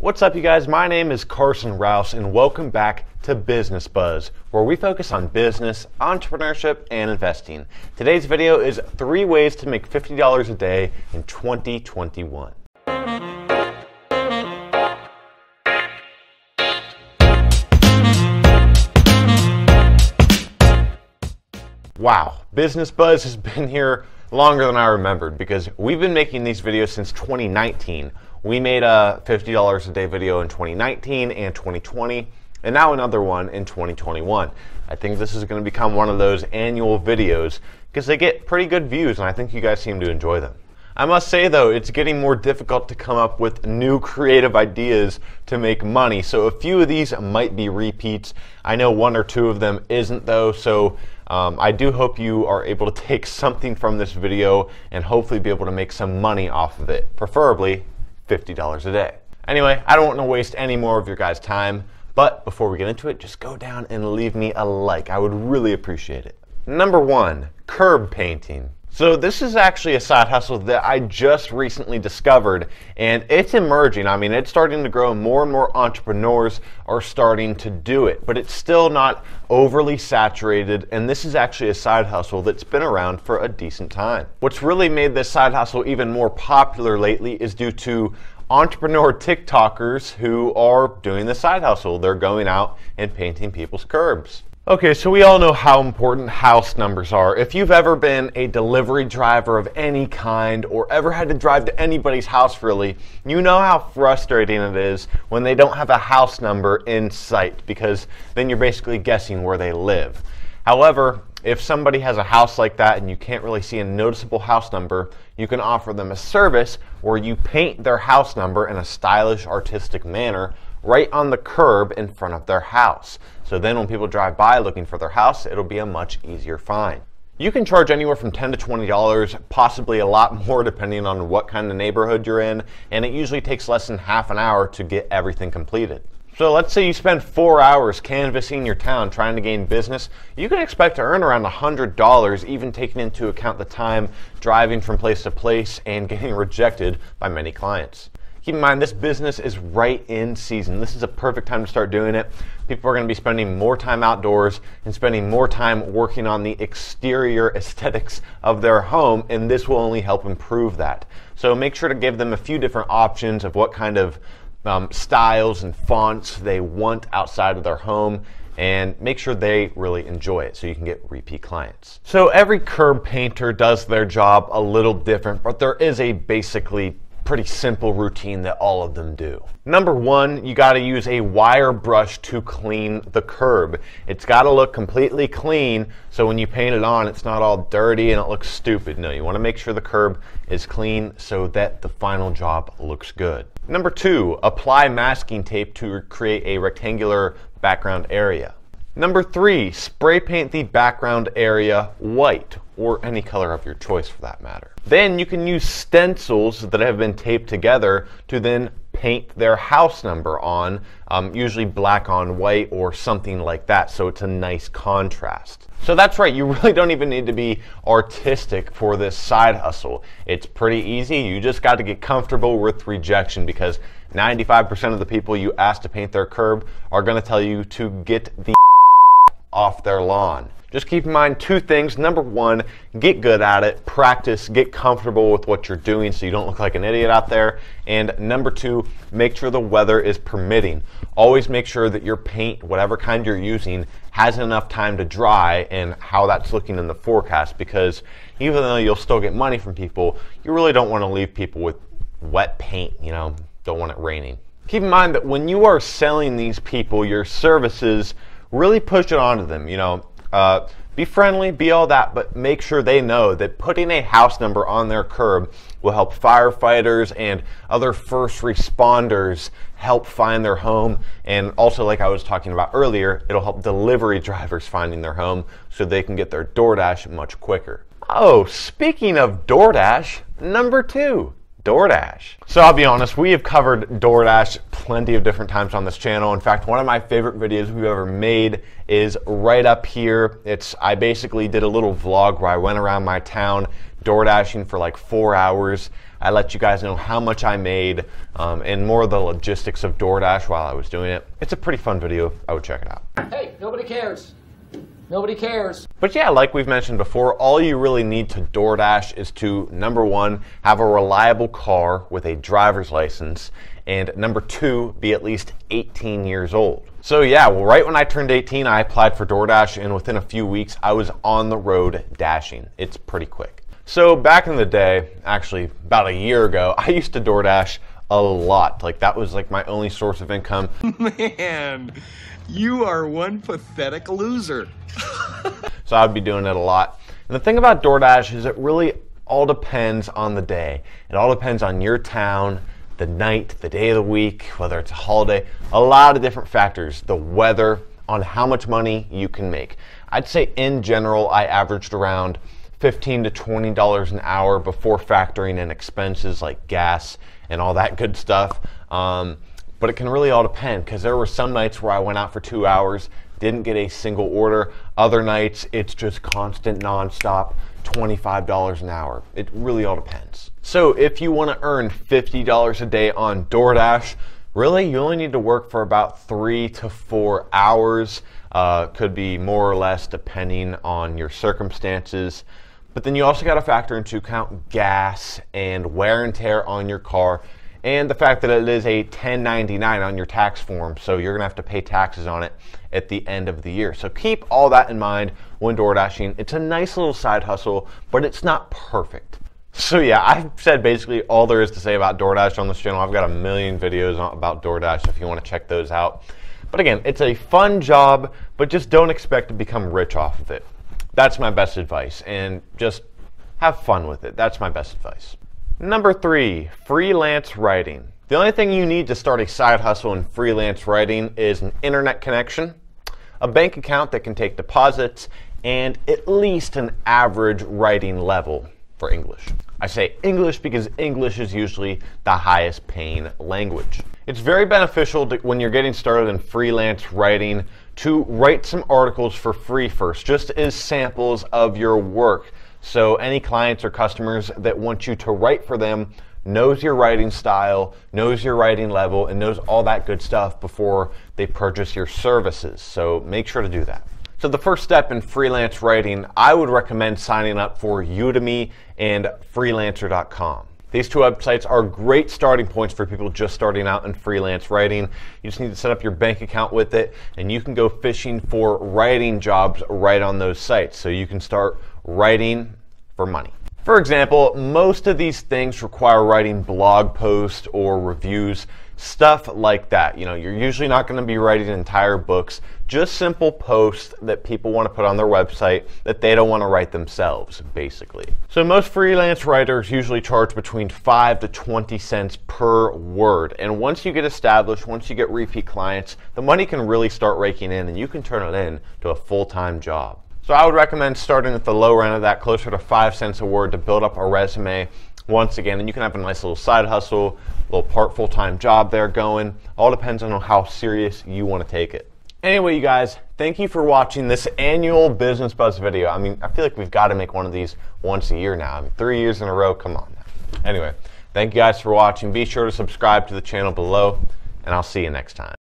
What's up, you guys? My name is Carson Rouse, and welcome back to Business Buzz, where we focus on business, entrepreneurship, and investing. Today's video is 3 ways to make $50 a day in 2021. Wow, Business Buzz has been here longer than I remembered because we've been making these videos since 2019. We made a $50 a day video in 2019 and 2020, and now another one in 2021. I think this is going to become one of those annual videos because they get pretty good views, and I think you guys seem to enjoy them. I must say though, it's getting more difficult to come up with new creative ideas to make money, so a few of these might be repeats. I know 1 or 2 of them isn't though, so I do hope you are able to take something from this video and hopefully be able to make some money off of it, preferably $50 a day. Anyway, I don't want to waste any more of your guys' time, but before we get into it, just go down and leave me a like. I would really appreciate it. Number 1, curb painting. So this is actually a side hustle that I just recently discovered, and it's emerging. I mean, it's starting to grow. More and more entrepreneurs are starting to do it, but it's still not overly saturated, and this is actually a side hustle that's been around for a decent time. What's really made this side hustle even more popular lately is due to entrepreneur TikTokers who are doing the side hustle. They're going out and painting people's curbs. Okay, so we all know how important house numbers are. If you've ever been a delivery driver of any kind or ever had to drive to anybody's house really, you know how frustrating it is when they don't have a house number in sight, because then you're basically guessing where they live. However, if somebody has a house like that and you can't really see a noticeable house number, you can offer them a service where you paint their house number in a stylish, artistic manner right on the curb in front of their house. So then when people drive by looking for their house, it'll be a much easier find. You can charge anywhere from $10 to $20, possibly a lot more depending on what kind of neighborhood you're in, and it usually takes less than half an hour to get everything completed. So let's say you spend 4 hours canvassing your town trying to gain business, you can expect to earn around $100, even taking into account the time driving from place to place and getting rejected by many clients. Keep in mind, this business is right in season. This is a perfect time to start doing it. People are going to be spending more time outdoors and spending more time working on the exterior aesthetics of their home, and this will only help improve that. So make sure to give them a few different options of what kind of styles and fonts they want outside of their home, and make sure they really enjoy it so you can get repeat clients. So every curb painter does their job a little different, but there is a basically pretty simple routine that all of them do. Number 1, you got to use a wire brush to clean the curb. It's got to look completely clean, so when you paint it on, it's not all dirty and it looks stupid. No, you want to make sure the curb is clean so that the final job looks good. Number 2, apply masking tape to create a rectangular background area. Number 3, spray paint the background area white, or any color of your choice for that matter. Then you can use stencils that have been taped together to then paint their house number on, usually black on white or something like that, so it's a nice contrast. So that's right, you really don't even need to be artistic for this side hustle. It's pretty easy. You just got to get comfortable with rejection, because 95% of the people you ask to paint their curb are going to tell you to get the off their lawn. Just keep in mind 2 things. Number 1, get good at it, practice, get comfortable with what you're doing so you don't look like an idiot out there. And number 2, make sure the weather is permitting. Always make sure that your paint, whatever kind you're using, has enough time to dry, and how that's looking in the forecast, because even though you'll still get money from people, you really don't want to leave people with wet paint, don't want it raining. Keep in mind that when you are selling these people your services, really push it onto them, be friendly, be all that, but make sure they know that putting a house number on their curb will help firefighters and other first responders help find their home. And also, like I was talking about earlier, it'll help delivery drivers finding their home so they can get their DoorDash much quicker. Oh, speaking of DoorDash, number 2. DoorDash. So I'll be honest, we have covered DoorDash plenty of different times on this channel. In fact, one of my favorite videos we've ever made is right up here. I basically did a little vlog where I went around my town DoorDashing for like 4 hours. I let you guys know how much I made and more of the logistics of DoorDash while I was doing it. It's a pretty fun video. I would check it out. Hey, nobody cares. Nobody cares. But yeah, like we've mentioned before, all you really need to DoorDash is to, number one, have a reliable car with a driver's license, and number two, be at least 18 years old. So yeah, well, right when I turned 18, I applied for DoorDash, and within a few weeks, I was on the road dashing. It's pretty quick. So back in the day, actually about a year ago, I used to DoorDash a lot. Like that was like my only source of income. Man, you are one pathetic loser. So I'd be doing it a lot. And the thing about DoorDash is it really all depends on the day. It all depends on your town, the night, the day of the week, whether it's a holiday, a lot of different factors, the weather, on how much money you can make. I'd say in general, I averaged around $15 to $20 an hour before factoring in expenses like gas and all that good stuff. But it can really all depend, because there were some nights where I went out for 2 hours, didn't get a single order. Other nights, it's just constant, nonstop, $25 an hour. It really all depends. So if you want to earn $50 a day on DoorDash, really you only need to work for about 3 to 4 hours. Could be more or less depending on your circumstances. But then you also got to factor into account gas and wear and tear on your car, and the fact that it is a 1099 on your tax form, so you're gonna have to pay taxes on it at the end of the year. So keep all that in mind when DoorDashing. It's a nice little side hustle, but it's not perfect. So yeah, I've said basically all there is to say about DoorDash on this channel. I've got a million videos about DoorDash if you want to check those out. But again, it's a fun job, but just don't expect to become rich off of it. That's my best advice, and just have fun with it. That's my best advice. Number 3, freelance writing. The only thing you need to start a side hustle in freelance writing is an internet connection, a bank account that can take deposits, and at least an average writing level for English. I say English because English is usually the highest paying language. It's very beneficial when you're getting started in freelance writing to write some articles for free first, just as samples of your work. So any clients or customers that want you to write for them knows your writing style, knows your writing level, and knows all that good stuff before they purchase your services. So make sure to do that. So the first step in freelance writing, I would recommend signing up for Udemy and freelancer.com. These two websites are great starting points for people just starting out in freelance writing. You just need to set up your bank account with it, and you can go fishing for writing jobs right on those sites. So you can start writing for money. For example, most of these things require writing blog posts or reviews, stuff like that. You know, you're usually not going to be writing entire books, just simple posts that people want to put on their website that they don't want to write themselves, basically. So most freelance writers usually charge between 5 to 20 cents per word. And once you get established, once you get repeat clients, the money can really start raking in, and you can turn it in to a full-time job. So I would recommend starting at the lower end of that, closer to 5 cents a word, to build up a resume once again, and you can have a nice little side hustle, little part full-time job there going. All depends on how serious you want to take it. Anyway, you guys, thank you for watching this annual Business Buzz video. I mean, I feel like we've got to make one of these once a year now. I mean, 3 years in a row, come on now. Anyway, thank you guys for watching. Be sure to subscribe to the channel below, and I'll see you next time.